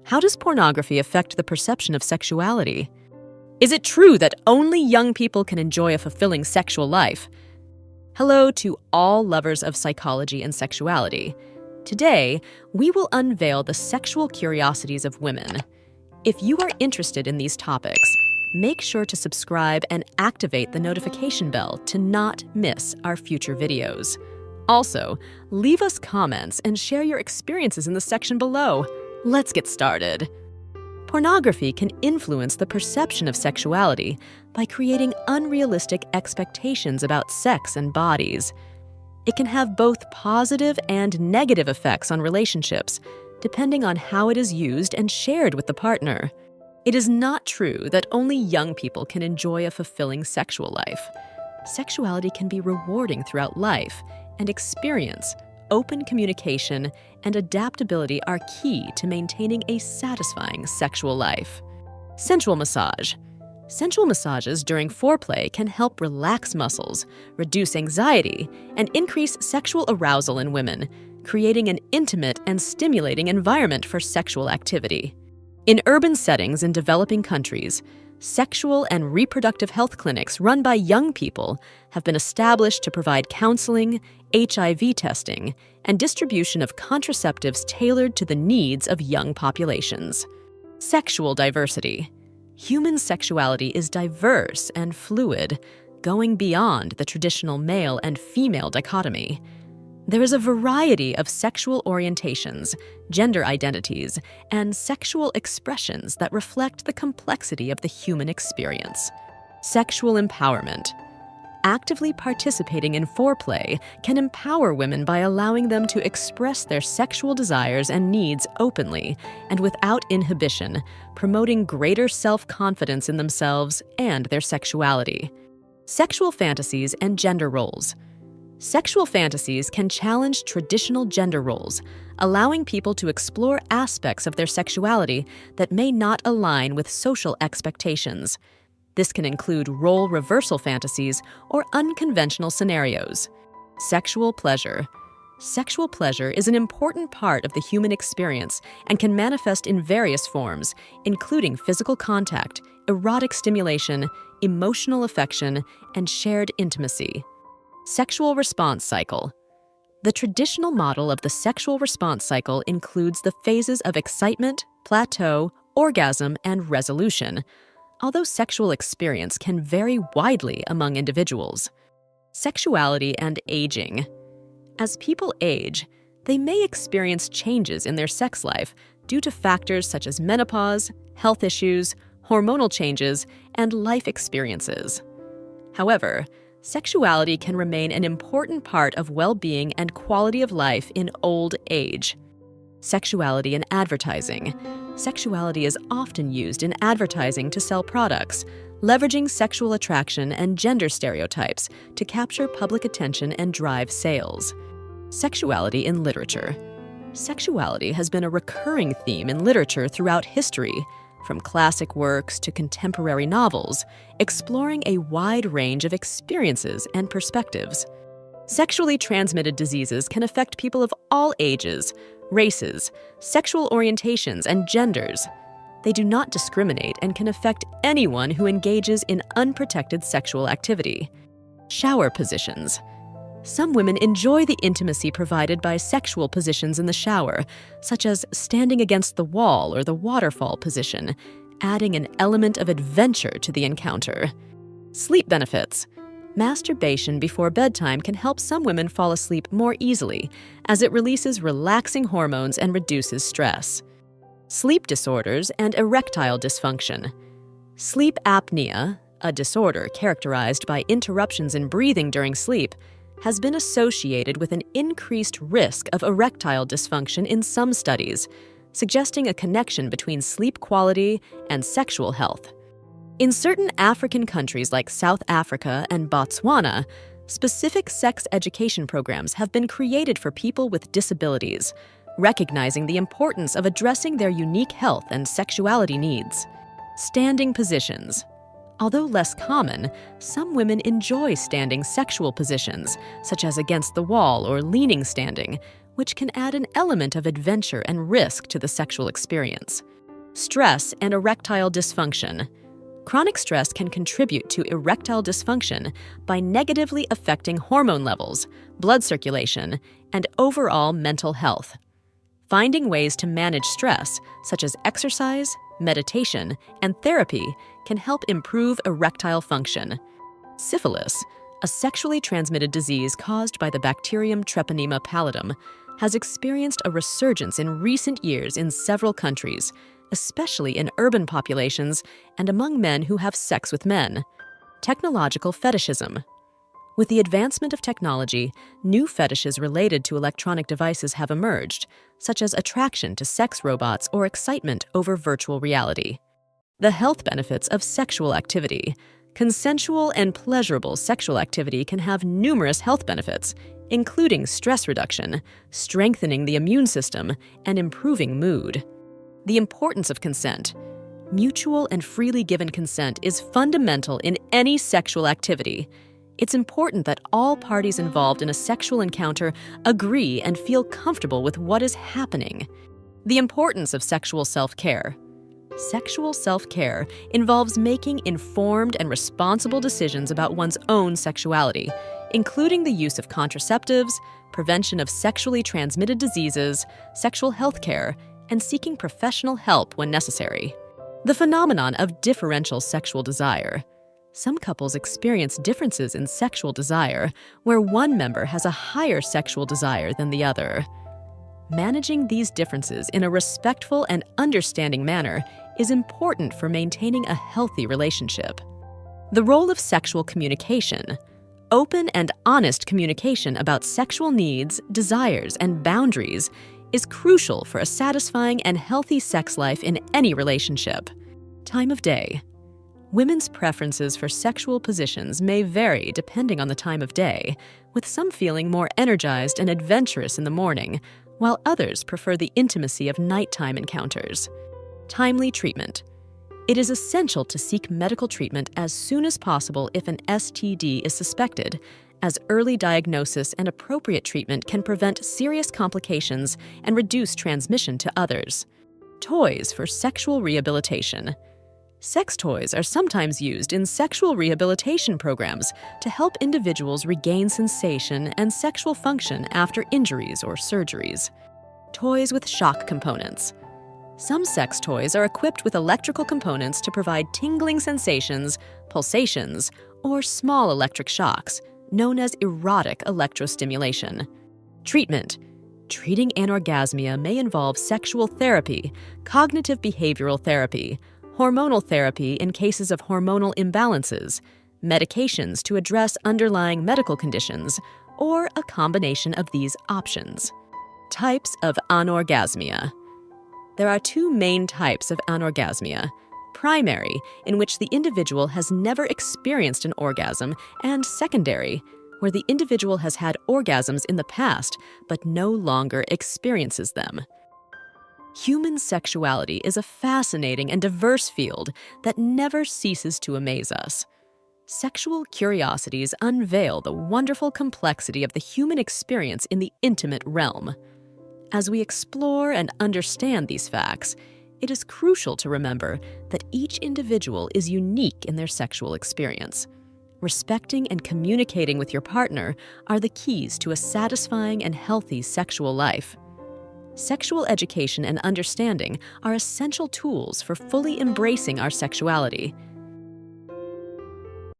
How does pornography affect the perception of sexuality? Is it true that only young people can enjoy a fulfilling sexual life? Hello to all lovers of psychology and sexuality. Today, we will unveil the sexual curiosities of women. If you are interested in these topics, make sure to subscribe and activate the notification bell to not miss our future videos. Also, leave us comments and share your experiences in the section below. Let's get started. Pornography can influence the perception of sexuality by creating unrealistic expectations about sex and bodies. It can have both positive and negative effects on relationships, depending on how it is used and shared with the partner. It is not true that only young people can enjoy a fulfilling sexual life. Sexuality can be rewarding throughout life, and experience, open communication, and adaptability are key to maintaining a satisfying sexual life. Sensual massage. Sensual massages during foreplay can help relax muscles, reduce anxiety, and increase sexual arousal in women, creating an intimate and stimulating environment for sexual activity. In urban settings in developing countries, sexual and reproductive health clinics run by young people have been established to provide counseling, HIV testing, and distribution of contraceptives tailored to the needs of young populations. Sexual diversity. Human sexuality is diverse and fluid, going beyond the traditional male and female dichotomy. There is a variety of sexual orientations, gender identities, and sexual expressions that reflect the complexity of the human experience. Sexual empowerment. Actively participating in foreplay can empower women by allowing them to express their sexual desires and needs openly and without inhibition, promoting greater self-confidence in themselves and their sexuality. Sexual fantasies and gender roles. Sexual fantasies can challenge traditional gender roles, allowing people to explore aspects of their sexuality that may not align with social expectations. This can include role reversal fantasies or unconventional scenarios. Sexual pleasure. Sexual pleasure is an important part of the human experience and can manifest in various forms, including physical contact, erotic stimulation, emotional affection, and shared intimacy. Sexual response cycle. The traditional model of the sexual response cycle includes the phases of excitement, plateau, orgasm, and resolution, although sexual experience can vary widely among individuals. Sexuality and aging. As people age, they may experience changes in their sex life due to factors such as menopause, health issues, hormonal changes, and life experiences. However, sexuality can remain an important part of well-being and quality of life in old age. Sexuality and advertising. Sexuality is often used in advertising to sell products, leveraging sexual attraction and gender stereotypes to capture public attention and drive sales. Sexuality in literature. Sexuality has been a recurring theme in literature throughout history, from classic works to contemporary novels, exploring a wide range of experiences and perspectives. Sexually transmitted diseases can affect people of all ages, races, sexual orientations, and genders. They do not discriminate and can affect anyone who engages in unprotected sexual activity. Shower positions. Some women enjoy the intimacy provided by sexual positions in the shower, such as standing against the wall or the waterfall position, adding an element of adventure to the encounter. Sleep benefits. Masturbation before bedtime can help some women fall asleep more easily, as it releases relaxing hormones and reduces stress. Sleep disorders and erectile dysfunction. Sleep apnea, a disorder characterized by interruptions in breathing during sleep, has been associated with an increased risk of erectile dysfunction in some studies, suggesting a connection between sleep quality and sexual health. In certain African countries like South Africa and Botswana, specific sex education programs have been created for people with disabilities, recognizing the importance of addressing their unique health and sexuality needs. Standing positions. Although less common, some women enjoy standing sexual positions, such as against the wall or leaning standing, which can add an element of adventure and risk to the sexual experience. Stress and erectile dysfunction. Chronic stress can contribute to erectile dysfunction by negatively affecting hormone levels, blood circulation, and overall mental health. Finding ways to manage stress, such as exercise, meditation, and therapy, can help improve erectile function. Syphilis, a sexually transmitted disease caused by the bacterium Treponema pallidum, has experienced a resurgence in recent years in several countries, especially in urban populations and among men who have sex with men. Technological fetishism. With the advancement of technology, new fetishes related to electronic devices have emerged, such as attraction to sex robots or excitement over virtual reality. The health benefits of sexual activity. Consensual and pleasurable sexual activity can have numerous health benefits, including stress reduction, strengthening the immune system, and improving mood. The importance of consent. Mutual and freely given consent is fundamental in any sexual activity. It's important that all parties involved in a sexual encounter agree and feel comfortable with what is happening. The importance of sexual self-care. Sexual self-care involves making informed and responsible decisions about one's own sexuality, including the use of contraceptives, prevention of sexually transmitted diseases, sexual health care, and seeking professional help when necessary. The phenomenon of differential sexual desire. Some couples experience differences in sexual desire, where one member has a higher sexual desire than the other. Managing these differences in a respectful and understanding manner is important for maintaining a healthy relationship. The role of sexual communication. Open and honest communication about sexual needs, desires, and boundaries is crucial for a satisfying and healthy sex life in any relationship. Time of day. Women's preferences for sexual positions may vary depending on the time of day, with some feeling more energized and adventurous in the morning, while others prefer the intimacy of nighttime encounters. Timely treatment. It is essential to seek medical treatment as soon as possible if an STD is suspected, as early diagnosis and appropriate treatment can prevent serious complications and reduce transmission to others. Toys for sexual rehabilitation. Sex toys are sometimes used in sexual rehabilitation programs to help individuals regain sensation and sexual function after injuries or surgeries. Toys with shock components. Some sex toys are equipped with electrical components to provide tingling sensations, pulsations, or small electric shocks, known as erotic electrostimulation. Treatment. Treating anorgasmia may involve sexual therapy, cognitive behavioral therapy, hormonal therapy in cases of hormonal imbalances, medications to address underlying medical conditions, or a combination of these options. Types of anorgasmia. There are two main types of anorgasmia: primary, in which the individual has never experienced an orgasm, and secondary, where the individual has had orgasms in the past but no longer experiences them. Human sexuality is a fascinating and diverse field that never ceases to amaze us. Sexual curiosities unveil the wonderful complexity of the human experience in the intimate realm. As we explore and understand these facts, it is crucial to remember that each individual is unique in their sexual experience. Respecting and communicating with your partner are the keys to a satisfying and healthy sexual life. Sexual education and understanding are essential tools for fully embracing our sexuality.